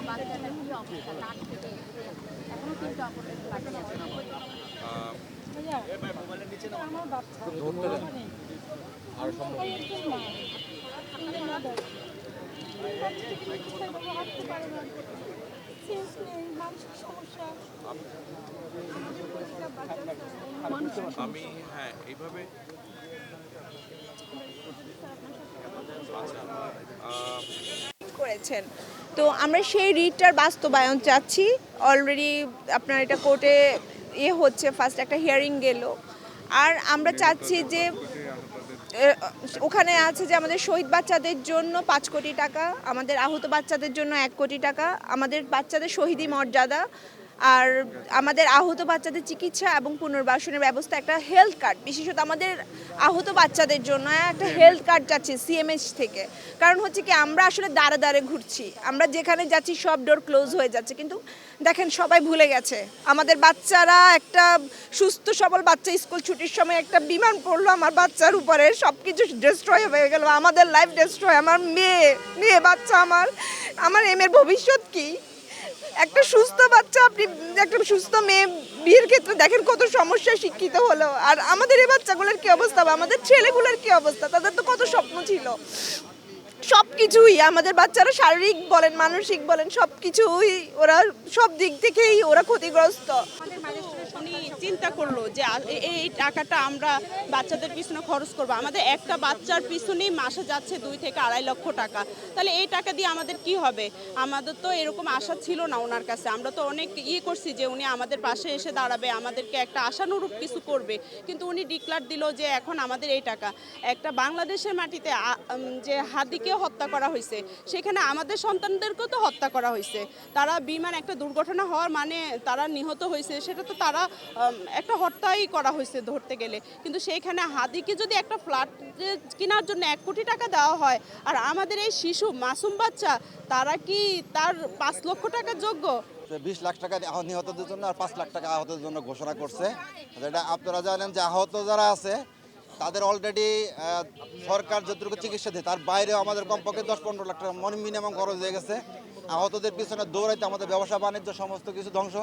বাচ্চাদের কি অবস্থা লাট থেকে এখনো তিনটা অপারেশন বাকি আছে। আমার বাচ্চা আর আমি হ্যাঁ এইভাবে করেছেন। তো আমরা সেই রিটটার বাস্তবায়ন চাচ্ছি। অলরেডি আপনার এটা কোর্টে হচ্ছে, ফার্স্ট একটা হিয়ারিং গেল। আর আমরা চাচ্ছি যে ওখানে আছে যে আমাদের শহীদ বাচ্চাদের জন্য 5 কোটি টাকা, আমাদের আহত বাচ্চাদের জন্য 1 কোটি টাকা, আমাদের বাচ্চাদের শহীদি মর্যাদা, আর আমাদের আহত বাচ্চাদের চিকিৎসা এবং পুনর্বাসনের ব্যবস্থা, একটা হেলথ কার্ড, বিশেষত আমাদের আহত বাচ্চাদের জন্য একটা হেলথ কার্ড যাচ্ছে সিএমএইচ থেকে। কারণ হচ্ছে কি, আমরা আসলে দাঁড়ে দাঁড়ে ঘুরছি, আমরা যেখানে যাচ্ছি সব ডোর ক্লোজ হয়ে যাচ্ছে। কিন্তু দেখেন, সবাই ভুলে গেছে আমাদের বাচ্চারা, একটা সুস্থ সবল বাচ্চা স্কুল ছুটির সময় একটা বিমান পড়লো আমার বাচ্চার উপরে, সব কিছু ডিস্ট্রয় হয়ে গেল, আমাদের লাইফ ডিস্ট্রয়। আমার মেয়ে বাচ্চা, আমার এমের ভবিষ্যৎ কি? একটা সুস্থ বাচ্চা, আপনি একটা সুস্থ মেয়ে বিয়ের ক্ষেত্রে দেখেন কত সমস্যা, শিক্ষিত হলো। আর আমাদের এই বাচ্চাগুলোর কি অবস্থা, বা আমাদের ছেলেগুলোর কি অবস্থা? তাদের তো কত স্বপ্ন ছিল। সব কিছুই আমাদের বাচ্চারা, শারীরিক বলেন মানসিক বলেন, সব কিছুই ওরা সব দিক থেকেই ওরা ক্ষতিগ্রস্ত। আমাদের ম্যাজিস্ট্রেট উনি চিন্তা করলো যে এই টাকাটা আমরা বাচ্চাদের পিছনে খরচ করব। আমাদের একটা বাচ্চার পিছনেই মাসে যাচ্ছে 2 থেকে 2.5 লক্ষ টাকা। তাহলে এই টাকা দিয়ে আমাদের কি হবে? আমাদের তো এরকম আশা ছিল না ওনার কাছে। আমরা তো অনেক করছি যে উনি আমাদের পাশে এসে দাঁড়াবে, আমাদেরকে একটা আশানুরূপ কিছু করবে। কিন্তু উনি ডিক্লার দিল যে এখন আমাদের এই টাকা, একটা বাংলাদেশের মাটিতে যে হাদিকে হত্যা করা হয়েছে, সেখানে আমাদের সন্তানদেরকেও তো হত্যা করা হয়েছে। তারা বিমান একটা দুর্ঘটনা হওয়ার মানে তারা নিহত হয়েছে, সেটা তো তারা একটা হত্যাই করা হয়েছে ধরতে গেলে। কিন্তু সেইখানে হাদিকে যদি একটা ফ্ল্যাট কেনার জন্য 1 কোটি টাকা দেওয়া হয়, আর আমাদের এই শিশু মাসুম বাচ্চা, তারা কি তার 5 লক্ষ টাকার যোগ্য? 20 লাখ টাকা নিহতদের জন্য আর 5 লাখ টাকা আহতদের জন্য ঘোষণা করছে। যেটা আপনারা জানেন যে আহত যারা আছে তাদের অলরেডি সরকার যতটুকু চিকিৎসা দেয় তার বাইরেও আমাদের কমপক্ষে 10-15 লাখ টাকা মিনিমাম খরচ হয়ে গেছে। আহতদের পিছনে দৌড়াইতে আমাদের ব্যবসা বাণিজ্য সমস্ত কিছু ধ্বংস।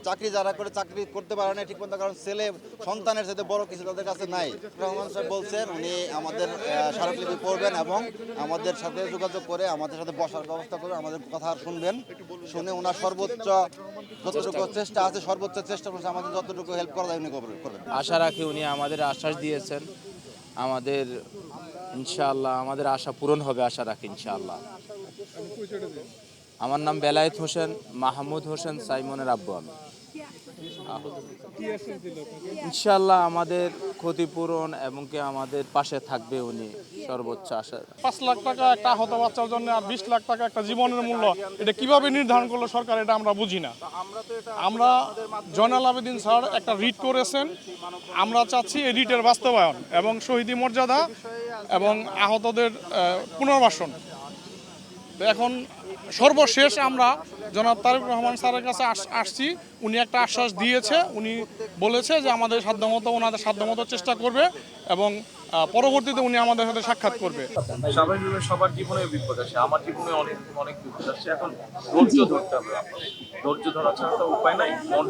চাকরি যারা করে চাকরি করতে পারে না ঠিক মতো, কারণ ছেলে সন্তানের সাথে বড় কিছু তাদের কাছে নাই। রহমান সাহেব বলছেন উনি আমাদের স্মারকলিপি পড়বেন এবং আমাদের সাথে যোগাযোগ করে আমাদের সাথে বসার ব্যবস্থা করবেন, আমাদের কথা শুনবেন। শুনে ওনার সর্বোচ্চ যতটুকু চেষ্টা আছে, সর্বোচ্চ চেষ্টা করছে আমাদের যতটুকু হেল্প করা যায় উনি করবেন। আশা রাখি উনি আমাদের আশ্বাস দিয়েছেন, আমাদের ইনশাআল্লাহ আমাদের আশা পূরণ হবে, আশা রাখি ইনশাআল্লাহ। আমার নাম বেলায়েত হোসেন, মাহমুদ হোসেন সাইমনের আব্বু আমি। ইনশাআল্লাহ আমাদের ক্ষতিপূরণ এবং কি আমাদের পাশে থাকবে উনি, সর্বোচ্চ আশা। 5 লাখ টাকা একটা আহত বাচ্চার জন্য আর 20 লাখ টাকা একটা জীবনের মূল্য, এটা কিভাবে নির্ধারণ করলো সরকার, এটা আমরা বুঝি না। আমরা জয়নাল আবেদিন স্যার একটা রিট করেছেন, আমরা চাচ্ছি এই রিটের বাস্তবায়ন এবং শহীদি মর্যাদা এবং আহতদের পুনর্বাসন। এখন সর্বশেষ আমরা জনাব তারেক রহমান স্যারের কাছে আসছি। উনি একটা আশ্বাস দিয়েছে, উনি বলেছে যে আমাদের সাধ্যমতো ওনাদের সাধ্যমতো চেষ্টা করবে এবং পরবর্তীতে উনি আমাদের সাথে সাক্ষাৎ করবে। স্বাভাবিকভাবে সবার জীবনে বিপদ আসে, আমার জীবনে অনেক অনেক বিপদ আসছে। এখন ধৈর্য ধরতে হবে, ধৈর্য ধরা ছাড়া তো উপায় নাই। মন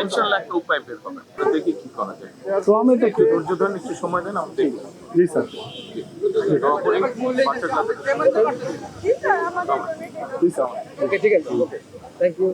ইনশাআল্লাহ একটা উপায় বের হবে, দেখি কি করা যায়। তো আমি একটু ধৈর্য ধরেন, একটু সময় দেন, আমি দেখি। জি স্যার, ঠিক আছে, থ্যাংক ইউ।